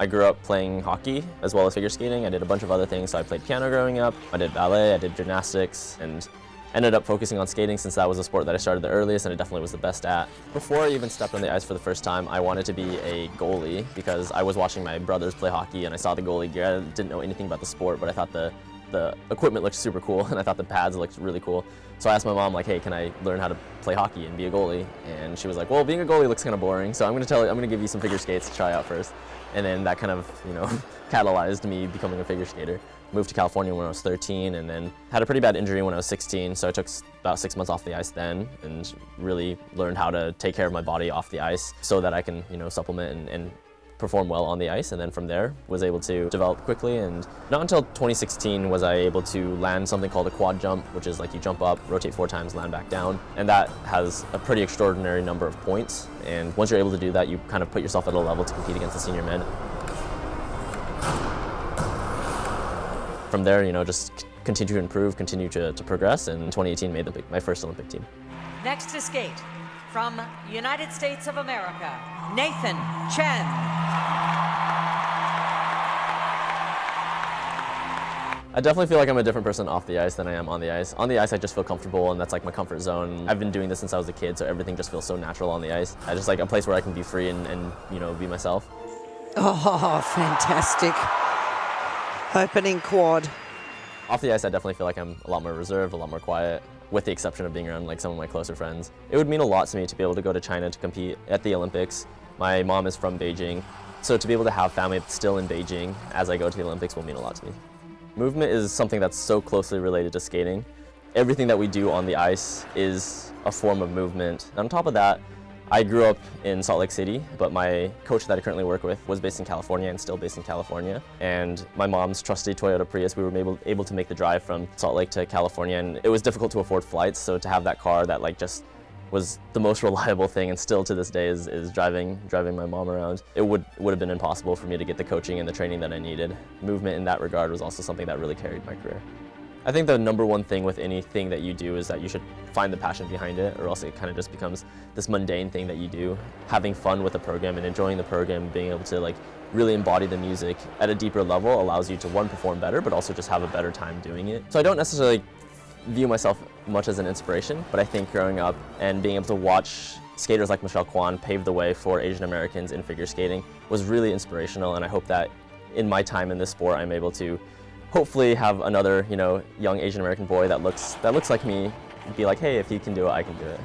I grew up playing hockey as well as figure skating. I did a bunch of other things. So I played piano growing up, I did ballet, I did gymnastics, and ended up focusing on skating since that was a sport that I started the earliest and I definitely was the best at. Before I even stepped on the ice for the first time, I wanted to be a goalie because I was watching my brothers play hockey and I saw the goalie gear. I didn't know anything about the sport, but I thought the equipment looked super cool and I thought the pads looked really cool. So I asked my mom, like, hey, can I learn how to play hockey and be a goalie? And she was like, well, being a goalie looks kind of boring, so I'm gonna give you some figure skates to try out first. And then that kind of, catalyzed me becoming a figure skater. Moved to California when I was 13 and then had a pretty bad injury when I was 16, so I took about 6 months off the ice then and really learned how to take care of my body off the ice so that I can, supplement and perform well on the ice, and then from there was able to develop quickly. And not until 2016 was I able to land something called a quad jump, which is like you jump up, rotate 4 times, land back down, and that has a pretty extraordinary number of points. And once you're able to do that, you kind of put yourself at a level to compete against the senior men. From there, just continue to improve, continue to progress, and in 2018 made my first Olympic team. Next to skate, from United States of America, Nathan Chen. I definitely feel like I'm a different person off the ice than I am on the ice. On the ice, I just feel comfortable, and that's like my comfort zone. I've been doing this since I was a kid, so everything just feels so natural on the ice. I just like a place where I can be free and be myself. Oh, fantastic. Opening quad. Off the ice, I definitely feel like I'm a lot more reserved, a lot more quiet, with the exception of being around like some of my closer friends. It would mean a lot to me to be able to go to China to compete at the Olympics. My mom is from Beijing, so to be able to have family still in Beijing as I go to the Olympics will mean a lot to me. Movement is something that's so closely related to skating. Everything that we do on the ice is a form of movement. On top of that, I grew up in Salt Lake City, but my coach that I currently work with was based in California and still based in California. And my mom's trusty Toyota Prius, we were able to make the drive from Salt Lake to California, and it was difficult to afford flights, so to have that car that just was the most reliable thing, and still to this day is driving my mom around. It would have been impossible for me to get the coaching and the training that I needed. Movement in that regard was also something that really carried my career. I think the number one thing with anything that you do is that you should find the passion behind it, or else it kind of just becomes this mundane thing that you do. Having fun with the program and enjoying the program, being able to really embody the music at a deeper level allows you to, one, perform better, but also just have a better time doing it. So I don't necessarily view myself much as an inspiration, but I think growing up and being able to watch skaters like Michelle Kwan pave the way for Asian Americans in figure skating was really inspirational, and I hope that in my time in this sport I'm able to hopefully have another young Asian American boy that looks like me be like, hey, if he can do it, I can do it.